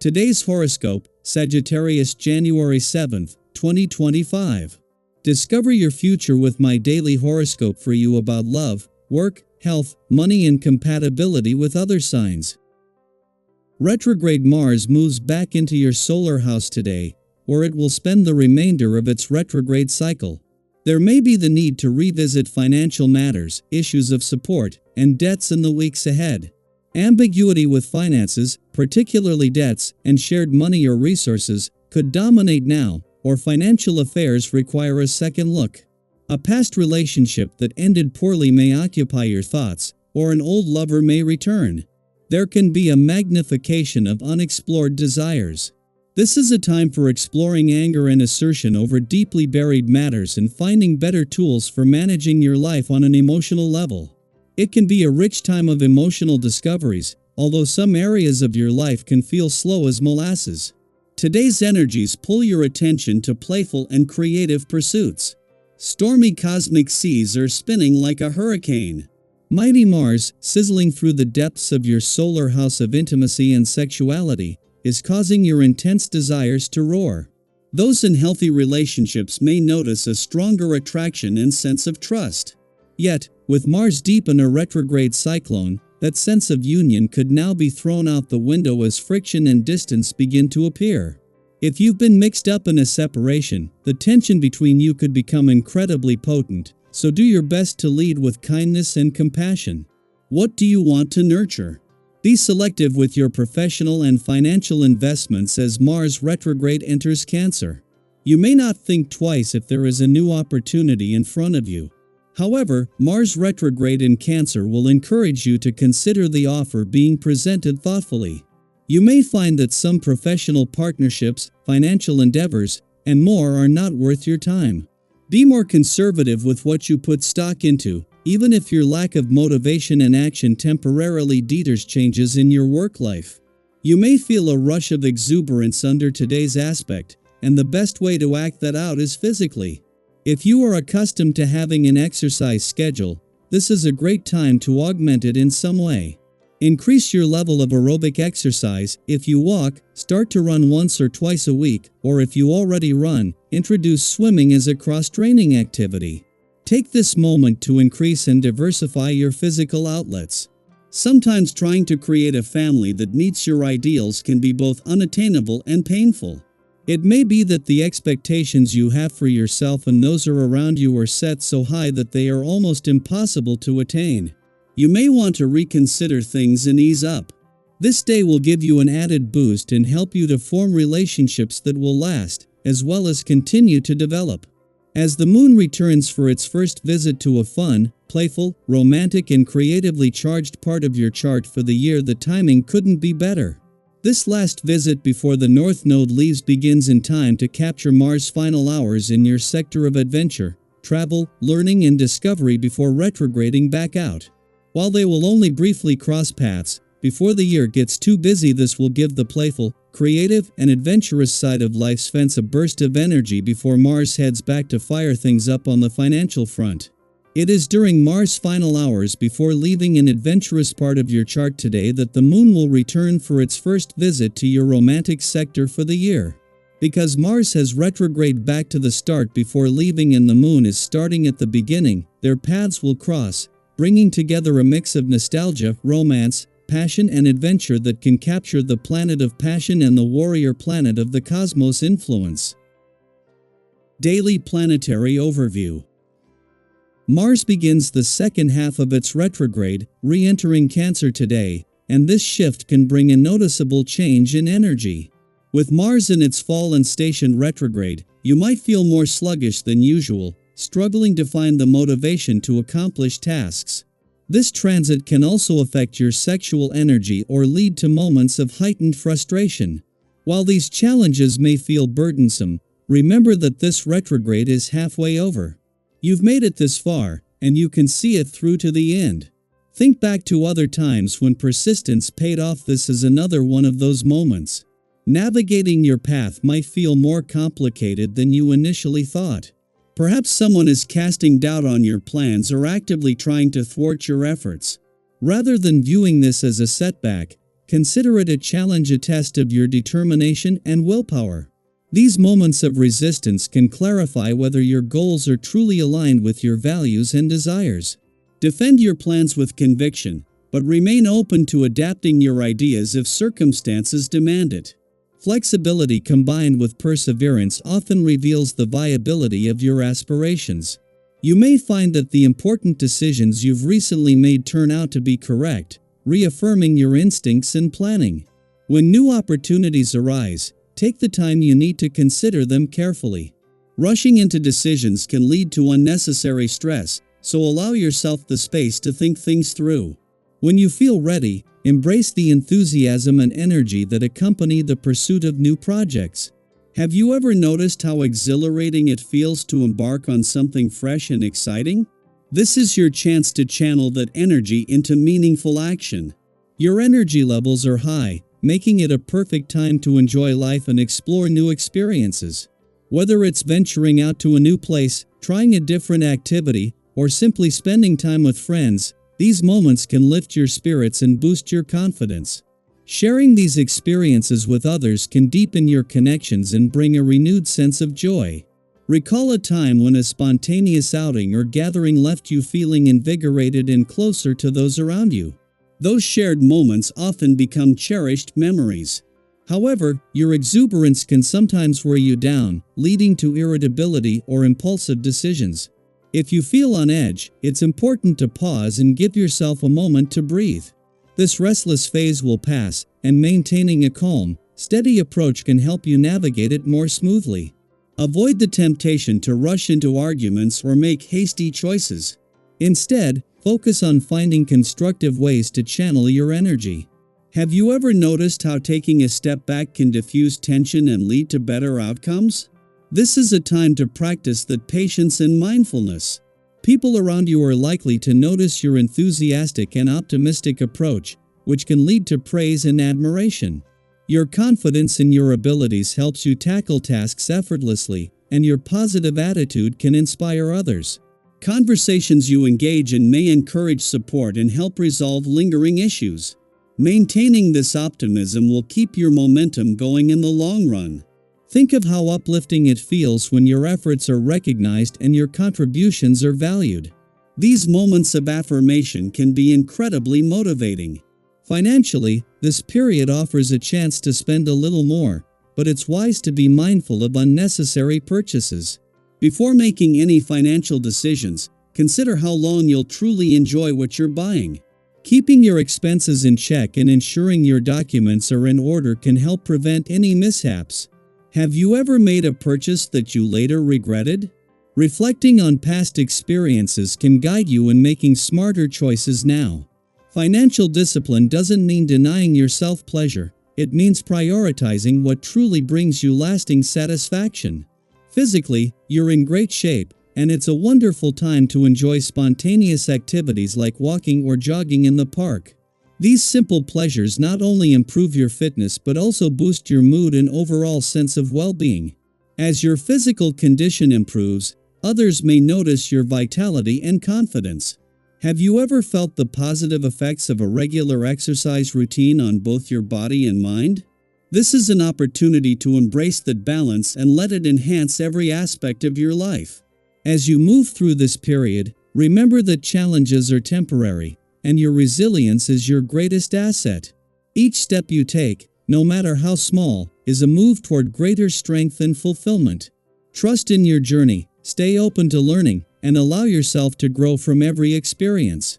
Today's horoscope, Sagittarius January 7th, 2025. Discover your future with my daily horoscope for you about love, work, health, money and compatibility with other signs. Retrograde Mars moves back into your solar house today, where it will spend the remainder of its retrograde cycle. There may be the need to revisit financial matters, issues of support, and debts in the weeks ahead. Ambiguity with finances, particularly debts, and shared money or resources, could dominate now, or financial affairs require a second look. A past relationship that ended poorly may occupy your thoughts, or an old lover may return. There can be a magnification of unexplored desires. This is a time for exploring anger and assertion over deeply buried matters and finding better tools for managing your life on an emotional level. It can be a rich time of emotional discoveries, although some areas of your life can feel slow as molasses. Today's energies pull your attention to playful and creative pursuits. Stormy cosmic seas are spinning like a hurricane. Mighty Mars, sizzling through the depths of your solar house of intimacy and sexuality, is causing your intense desires to roar. Those in healthy relationships may notice a stronger attraction and sense of trust. Yet, with Mars deep in a retrograde cyclone, that sense of union could now be thrown out the window as friction and distance begin to appear. If you've been mixed up in a separation, the tension between you could become incredibly potent, so do your best to lead with kindness and compassion. What do you want to nurture? Be selective with your professional and financial investments as Mars retrograde enters Cancer. You may not think twice if there is a new opportunity in front of you. However, Mars retrograde in Cancer will encourage you to consider the offer being presented thoughtfully. You may find that some professional partnerships, financial endeavors, and more are not worth your time. Be more conservative with what you put stock into, even if your lack of motivation and action temporarily deters changes in your work life. You may feel a rush of exuberance under today's aspect, and the best way to act that out is physically. If you are accustomed to having an exercise schedule, this is a great time to augment it in some way. Increase your level of aerobic exercise. If you walk, start to run once or twice a week, or if you already run, introduce swimming as a cross-training activity. Take this moment to increase and diversify your physical outlets. Sometimes trying to create a family that meets your ideals can be both unattainable and painful. It may be that the expectations you have for yourself and those around you are set so high that they are almost impossible to attain. You may want to reconsider things and ease up. This day will give you an added boost and help you to form relationships that will last, as well as continue to develop. As the moon returns for its first visit to a fun, playful, romantic and creatively charged part of your chart for the year, the timing couldn't be better. This last visit before the North Node leaves begins in time to capture Mars' final hours in your sector of adventure, travel, learning and discovery before retrograding back out. While they will only briefly cross paths, before the year gets too busy, this will give the playful, creative and adventurous side of life's fence a burst of energy before Mars heads back to fire things up on the financial front. It is during Mars' final hours before leaving an adventurous part of your chart today that the moon will return for its first visit to your romantic sector for the year. Because Mars has retrograded back to the start before leaving and the moon is starting at the beginning, their paths will cross, bringing together a mix of nostalgia, romance, passion and adventure that can capture the planet of passion and the warrior planet of the cosmos influence. Daily Planetary Overview. Mars begins the second half of its retrograde, re-entering Cancer today, and this shift can bring a noticeable change in energy. With Mars in its fall and station retrograde, you might feel more sluggish than usual, struggling to find the motivation to accomplish tasks. This transit can also affect your sexual energy or lead to moments of heightened frustration. While these challenges may feel burdensome, remember that this retrograde is halfway over. You've made it this far, and you can see it through to the end. Think back to other times when persistence paid off. This is another one of those moments. Navigating your path might feel more complicated than you initially thought. Perhaps someone is casting doubt on your plans or actively trying to thwart your efforts. Rather than viewing this as a setback, consider it a challenge, a test of your determination and willpower. These moments of resistance can clarify whether your goals are truly aligned with your values and desires. Defend your plans with conviction, but remain open to adapting your ideas if circumstances demand it. Flexibility combined with perseverance often reveals the viability of your aspirations. You may find that the important decisions you've recently made turn out to be correct, reaffirming your instincts and planning. When new opportunities arise, take the time you need to consider them carefully. Rushing into decisions can lead to unnecessary stress, so allow yourself the space to think things through. When you feel ready, embrace the enthusiasm and energy that accompany the pursuit of new projects. Have you ever noticed how exhilarating it feels to embark on something fresh and exciting? This is your chance to channel that energy into meaningful action. Your energy levels are high, making it a perfect time to enjoy life and explore new experiences. Whether it's venturing out to a new place, trying a different activity, or simply spending time with friends, these moments can lift your spirits and boost your confidence. Sharing these experiences with others can deepen your connections and bring a renewed sense of joy. Recall a time when a spontaneous outing or gathering left you feeling invigorated and closer to those around you. Those shared moments often become cherished memories. However, your exuberance can sometimes wear you down, leading to irritability or impulsive decisions. If you feel on edge, it's important to pause and give yourself a moment to breathe. This restless phase will pass, and maintaining a calm, steady approach can help you navigate it more smoothly. Avoid the temptation to rush into arguments or make hasty choices. Instead, focus on finding constructive ways to channel your energy. Have you ever noticed how taking a step back can diffuse tension and lead to better outcomes? This is a time to practice that patience and mindfulness. People around you are likely to notice your enthusiastic and optimistic approach, which can lead to praise and admiration. Your confidence in your abilities helps you tackle tasks effortlessly, and your positive attitude can inspire others. Conversations you engage in may encourage support and help resolve lingering issues. Maintaining this optimism will keep your momentum going in the long run. Think of how uplifting it feels when your efforts are recognized and your contributions are valued. These moments of affirmation can be incredibly motivating. Financially, this period offers a chance to spend a little more, but it's wise to be mindful of unnecessary purchases. Before making any financial decisions, consider how long you'll truly enjoy what you're buying. Keeping your expenses in check and ensuring your documents are in order can help prevent any mishaps. Have you ever made a purchase that you later regretted? Reflecting on past experiences can guide you in making smarter choices now. Financial discipline doesn't mean denying yourself pleasure, it means prioritizing what truly brings you lasting satisfaction. Physically, you're in great shape, and it's a wonderful time to enjoy spontaneous activities like walking or jogging in the park. These simple pleasures not only improve your fitness but also boost your mood and overall sense of well-being. As your physical condition improves, others may notice your vitality and confidence. Have you ever felt the positive effects of a regular exercise routine on both your body and mind? This is an opportunity to embrace that balance and let it enhance every aspect of your life. As you move through this period, remember that challenges are temporary, and your resilience is your greatest asset. Each step you take, no matter how small, is a move toward greater strength and fulfillment. Trust in your journey, stay open to learning, and allow yourself to grow from every experience.